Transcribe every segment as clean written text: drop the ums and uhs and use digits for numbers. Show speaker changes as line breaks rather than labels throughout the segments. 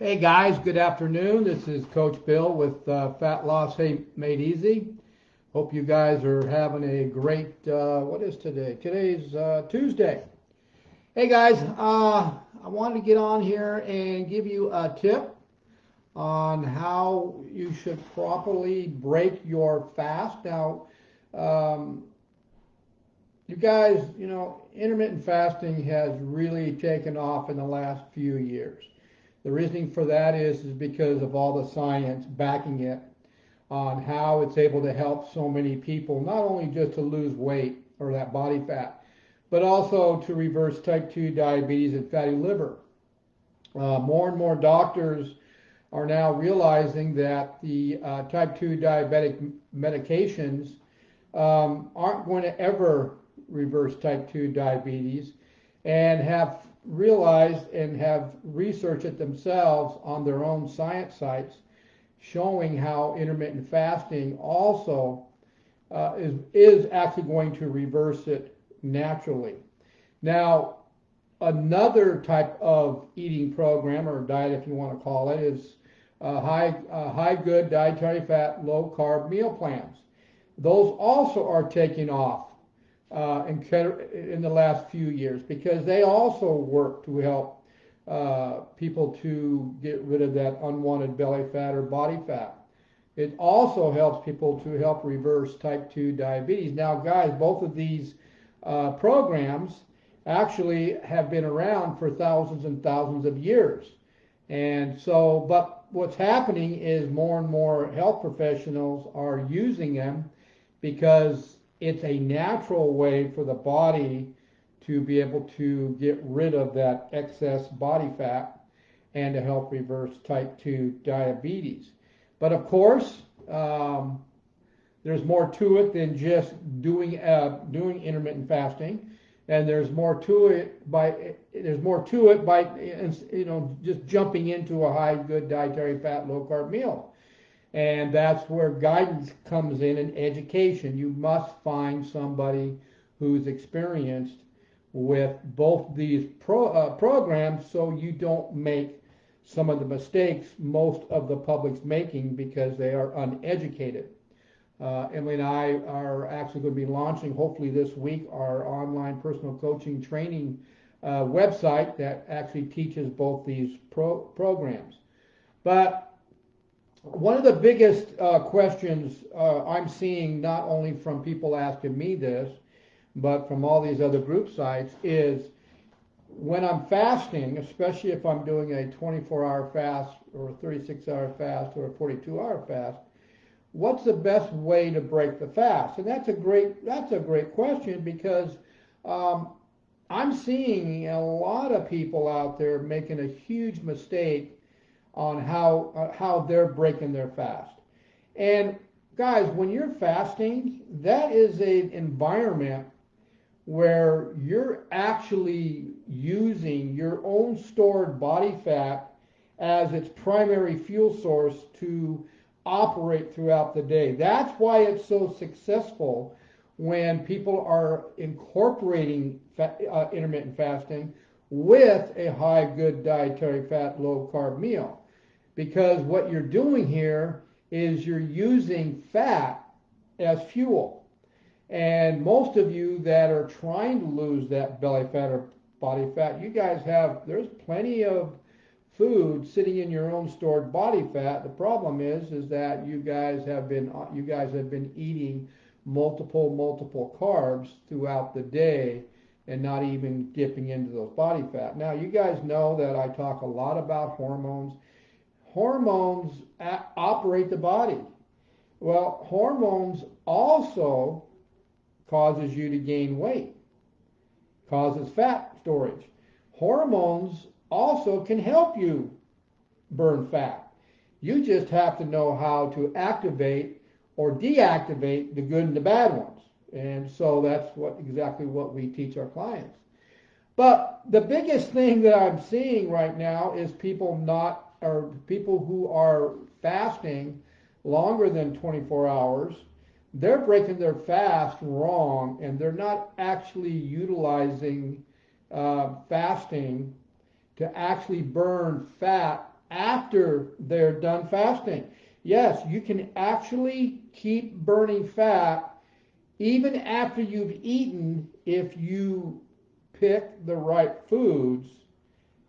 Hey guys, good afternoon. This is Coach Bill with Fat Loss Made Easy. Hope you guys are having a great, what is today? Today's Tuesday. Hey guys, I wanted to get on here and give you a tip on how you should properly break your fast. Now, um, you guys, intermittent fasting has really taken off in the last few years. The reasoning for that is because of all the science backing it on how it's able to help so many people, not only just to lose weight or that body fat, but also to reverse type 2 diabetes and fatty liver. More and more doctors are now realizing that the type 2 diabetic medications aren't going to ever reverse type 2 diabetes, and have realized and have researched it themselves on their own science sites, showing how intermittent fasting also is actually going to reverse it naturally. Now, another type of eating program or diet, if you want to call it, is high good dietary fat, low carb meal plans. Those also are taking off in the last few years, because they also work to help people to get rid of that unwanted belly fat or body fat. It also helps people to help reverse type 2 diabetes. Now, guys, both of these programs actually have been around for thousands and thousands of years. And so, but what's happening is more and more health professionals are using them because it's a natural way for the body to be able to get rid of that excess body fat and to help reverse type 2 diabetes. But of course, there's more to it than just doing intermittent fasting, and there's more to it by just jumping into a high good dietary fat low carb meal. And that's where guidance comes in and education. You must find somebody who's experienced with both these programs, so you don't make some of the mistakes most of the public's making because they are uneducated. Emily and I are actually going to be launching, hopefully this week, our online personal coaching training website that actually teaches both these programs. But one of the biggest questions I'm seeing, not only from people asking me this, but from all these other group sites, is when I'm fasting, especially if I'm doing a 24-hour fast or a 36-hour fast or a 42-hour fast, what's the best way to break the fast? And that's a great question, because I'm seeing a lot of people out there making a huge mistake on how they're breaking their fast. And guys, when you're fasting, that is an environment where you're actually using your own stored body fat as its primary fuel source to operate throughout the day. That's why it's so successful when people are incorporating intermittent fasting with a high good dietary fat low carb meal. Because what you're doing here is you're using fat as fuel. And most of you that are trying to lose that belly fat or body fat, you guys there's plenty of food sitting in your own stored body fat. The problem is that you guys have been eating multiple carbs throughout the day and not even dipping into those body fat. Now, you guys know that I talk a lot about hormones. Hormones operate the body. Well, hormones also causes you to gain weight, causes fat storage. Hormones also can help you burn fat. You just have to know how to activate or deactivate the good and the bad ones. And so that's exactly what we teach our clients. But the biggest thing that I'm seeing right now is people who are fasting longer than 24 hours. They're breaking their fast wrong, and they're not actually utilizing fasting to actually burn fat after they're done fasting. Yes, you can actually keep burning fat even after you've eaten if you pick the right foods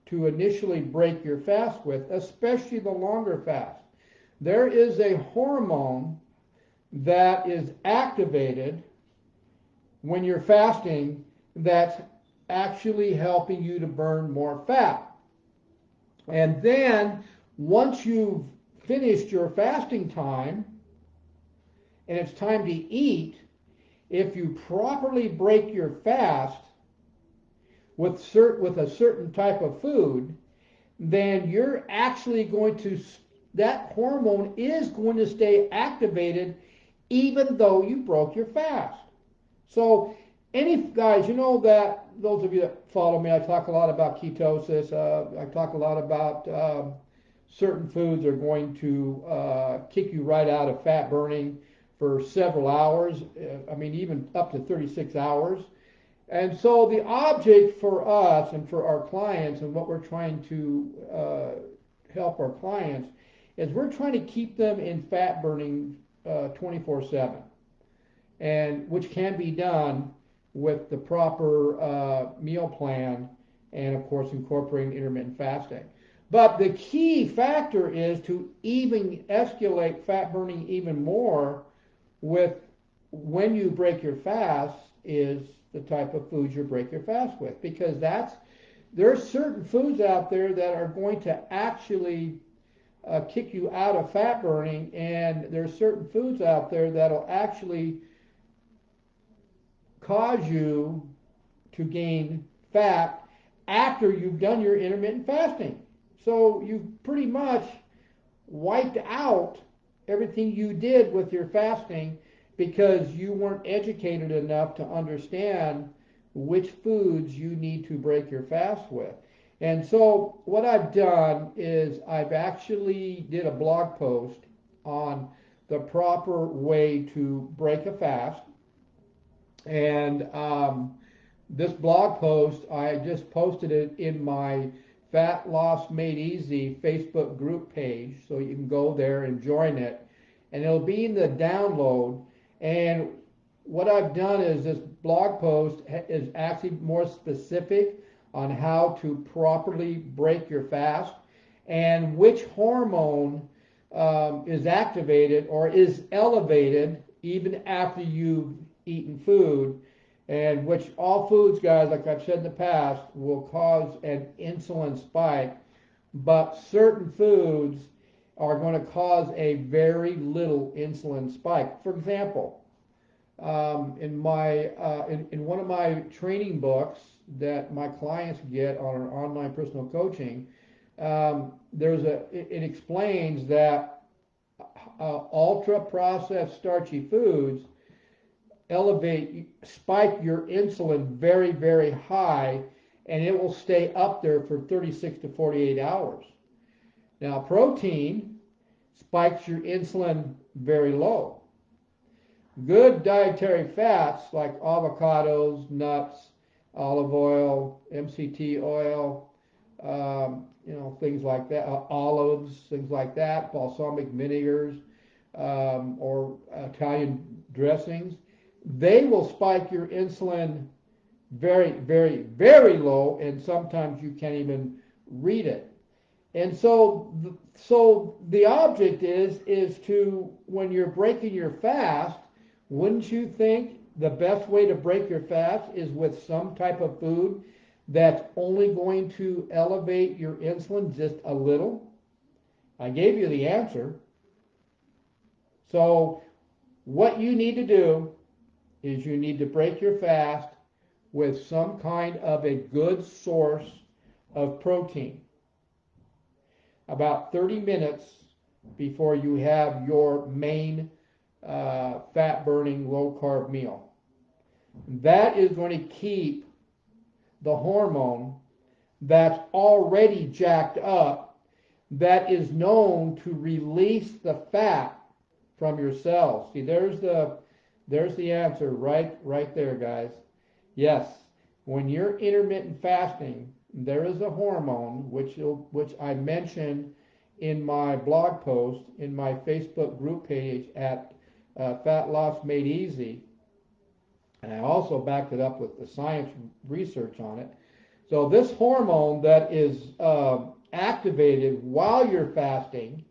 to initially break your fast with, especially the longer fast. There is a hormone that is activated when you're fasting that's actually helping you to burn more fat. And then once you've finished your fasting time and it's time to eat, if you properly break your fast with a certain type of food, then you're actually going to, that hormone is going to stay activated even though you broke your fast. So any guys, you know that those of you that follow me, I talk a lot about ketosis. I talk a lot about certain foods are going to kick you right out of fat burning for several hours. I mean, even up to 36 hours. And so the object for us and for our clients and what we're trying to help our clients is we're trying to keep them in fat burning 24/7, and which can be done with the proper meal plan and, of course, incorporating intermittent fasting. But the key factor is to even escalate fat burning even more with when you break your fast is the type of foods you break your fast with, because there's certain foods out there that are going to actually kick you out of fat burning, and there's certain foods out there that'll actually cause you to gain fat after you've done your intermittent fasting. So you've pretty much wiped out everything you did with your fasting because you weren't educated enough to understand which foods you need to break your fast with. And so what I've done is I've actually did a blog post on the proper way to break a fast. And this blog post, I just posted it in my Fat Loss Made Easy Facebook group page, so you can go there and join it. And it'll be in the download. And what I've done is this blog post is actually more specific on how to properly break your fast and which hormone is activated or is elevated even after you've eaten food, and which all foods, guys, like I've said in the past, will cause an insulin spike, but certain foods are going to cause a very little insulin spike. For example, in one of my training books that my clients get on our online personal coaching, it explains that ultra processed starchy foods spike your insulin very, very high, and it will stay up there for 36 to 48 hours. Now, protein spikes your insulin very low. Good dietary fats like avocados, nuts, olive oil, MCT oil, things like that, olives, things like that, balsamic vinegars, or Italian dressings, they will spike your insulin very, very, very low, and sometimes you can't even read it. And so the object is to, when you're breaking your fast, wouldn't you think the best way to break your fast is with some type of food that's only going to elevate your insulin just a little? I gave you the answer. So what you need to do is you need to break your fast with some kind of a good source of protein about 30 minutes before you have your main fat-burning, low-carb meal. That is going to keep the hormone that's already jacked up, that is known to release the fat from your cells. See, there's the answer right there, guys. Yes, when you're intermittent fasting, there is a hormone which I mentioned in my blog post, in my Facebook group page at Fat Loss Made Easy, and I also backed it up with the science research on it. So this hormone that is activated while you're fasting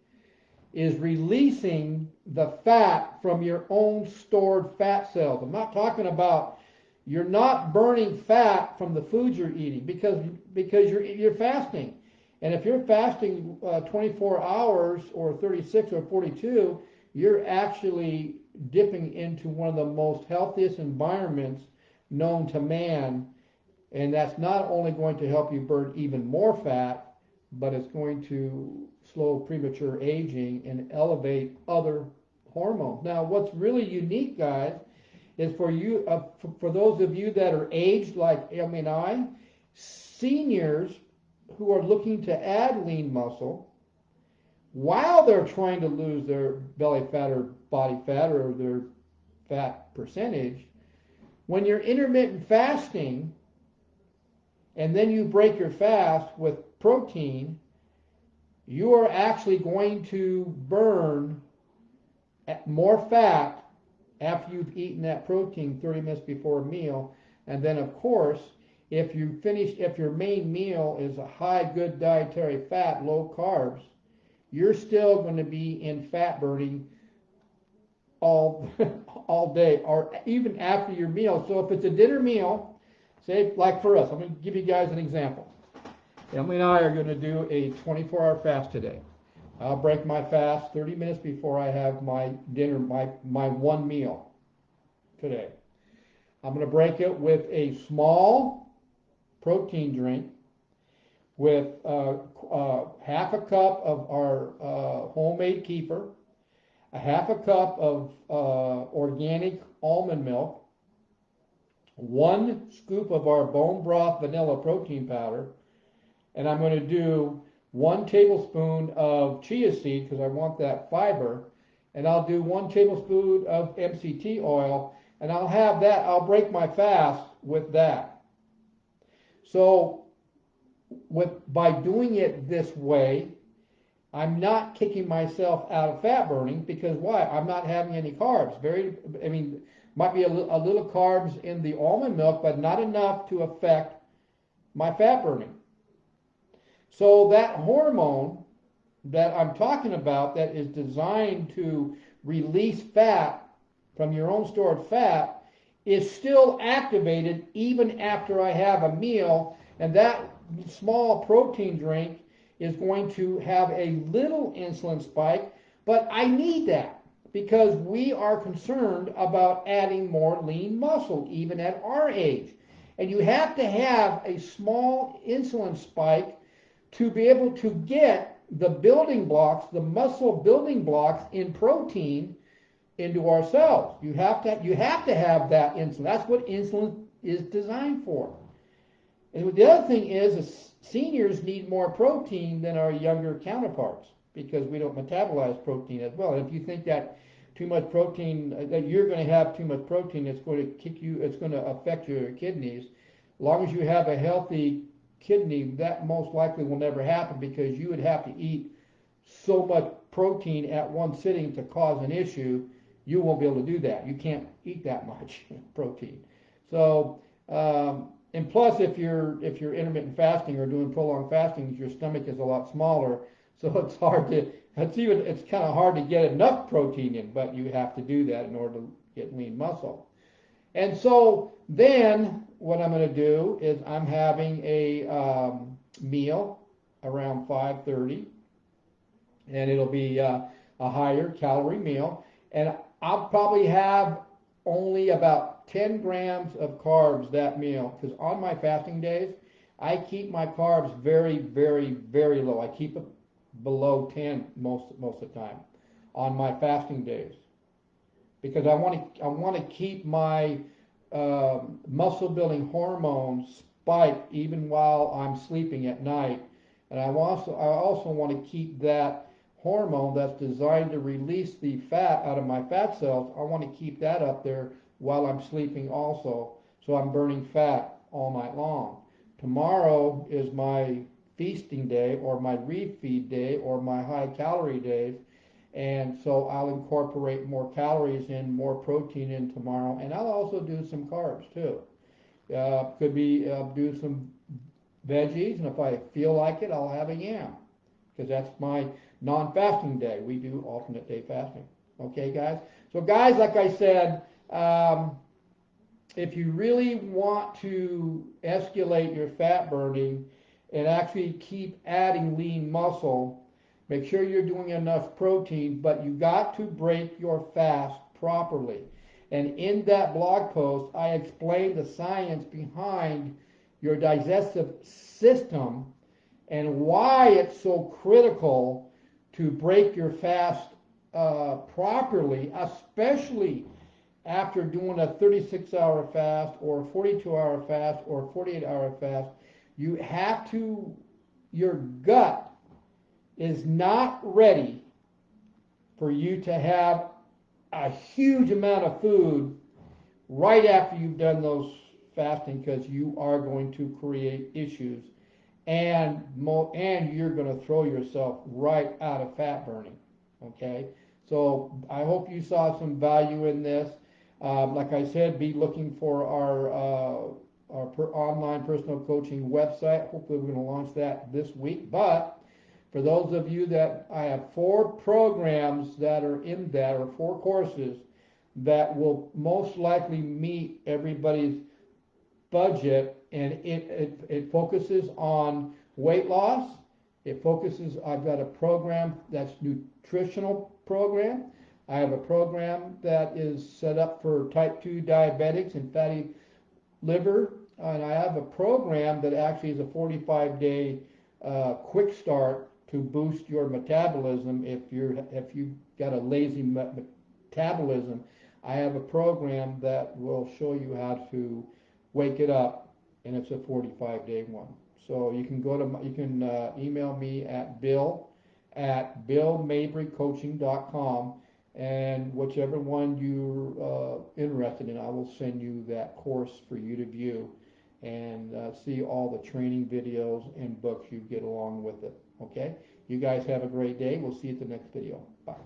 is releasing the fat from your own stored fat cells. I'm not talking about, you're not burning fat from the foods you're eating because you're fasting. And if you're fasting 24 hours or 36 or 42, you're actually dipping into one of the most healthiest environments known to man. And that's not only going to help you burn even more fat, but it's going to slow premature aging and elevate other hormones. Now, what's really unique, guys, is for you, for those of you that are aged like Emily and I, seniors who are looking to add lean muscle while they're trying to lose their belly fat or body fat or their fat percentage, when you're intermittent fasting and then you break your fast with protein, you are actually going to burn more fat after you've eaten that protein 30 minutes before a meal. And then, of course, if your main meal is a high good dietary fat, low carbs, you're still going to be in fat burning all day or even after your meal. So if it's a dinner meal, say like for us, I'm going to give you guys an example. Emily and I are going to do a 24-hour fast today. I'll break my fast 30 minutes before I have my dinner, my one meal today. I'm going to break it with a small protein drink with half a cup of our homemade kefir, a half a cup of organic almond milk, 1 scoop of our bone broth vanilla protein powder, and I'm going to do 1 tablespoon of chia seed because I want that fiber, and I'll do 1 tablespoon of MCT oil, and I'll break my fast with that. So by doing it this way, I'm not kicking myself out of fat burning because why? I'm not having any carbs. Might be a little carbs in the almond milk, but not enough to affect my fat burning. So that hormone that I'm talking about that is designed to release fat from your own stored fat is still activated even after I have a meal, and that small protein drink is going to have a little insulin spike, but I need that because we are concerned about adding more lean muscle even at our age. And you have to have a small insulin spike to be able to get the building blocks, the muscle building blocks in protein into our cells. You have to have that insulin. That's what insulin is designed for. And the other thing is seniors need more protein than our younger counterparts because we don't metabolize protein as well. And if you think that too much protein, that you're going to have too much protein, it's going to it's going to affect your kidneys. As long as you have a healthy kidney, that most likely will never happen because you would have to eat so much protein at one sitting to cause an issue. You won't be able to do that. You can't eat that much protein. So, and plus, if you're intermittent fasting or doing prolonged fasting, your stomach is a lot smaller, so it's kind of hard to get enough protein in. But you have to do that in order to get lean muscle. And so then what I'm going to do is I'm having a meal around 5:30, and it'll be a higher calorie meal, and I'll probably have only about 10 grams of carbs that meal because on my fasting days I keep my carbs very, very, very low. I keep it below 10 most of the time on my fasting days because I want to keep my muscle building hormones spiked even while I'm sleeping at night, and I also want to keep that hormone that's designed to release the fat out of my fat cells. I want to keep that up there while I'm sleeping also, so I'm burning fat all night long. Tomorrow is my feasting day or my refeed day or my high calorie days. And so I'll incorporate more calories in, more protein in tomorrow, and I'll also do some carbs too. Could be do some veggies, and if I feel like it, I'll have a yam because that's my non-fasting day. We do alternate day fasting. Okay, guys? So, guys, like I said, if you really want to escalate your fat burning and actually keep adding lean muscle, make sure you're doing enough protein, but you got to break your fast properly. And in that blog post, I explained the science behind your digestive system and why it's so critical to break your fast properly, especially after doing a 36-hour fast or a 42-hour fast or a 48-hour fast. You have to, your gut is not ready for you to have a huge amount of food right after you've done those fasting, because you are going to create issues, and you're going to throw yourself right out of fat burning. Okay, so I hope you saw some value in this. Like I said, be looking for our online personal coaching website. Hopefully we're going to launch that this week. But for those of you that, I have 4 programs that are in that, or 4 courses that will most likely meet everybody's budget, and it focuses on weight loss. It focuses, I've got a program that's nutritional program. I have a program that is set up for type 2 diabetics and fatty liver, and I have a program that actually is a 45-day quick start to boost your metabolism if you've got a lazy metabolism. I have a program that will show you how to wake it up, and it's a 45-day one. So you can email me at bill@billmabrycoaching.com, and whichever one you're interested in, I will send you that course for you to view and see all the training videos and books you get along with it. Okay? You guys have a great day. We'll see you at the next video. Bye.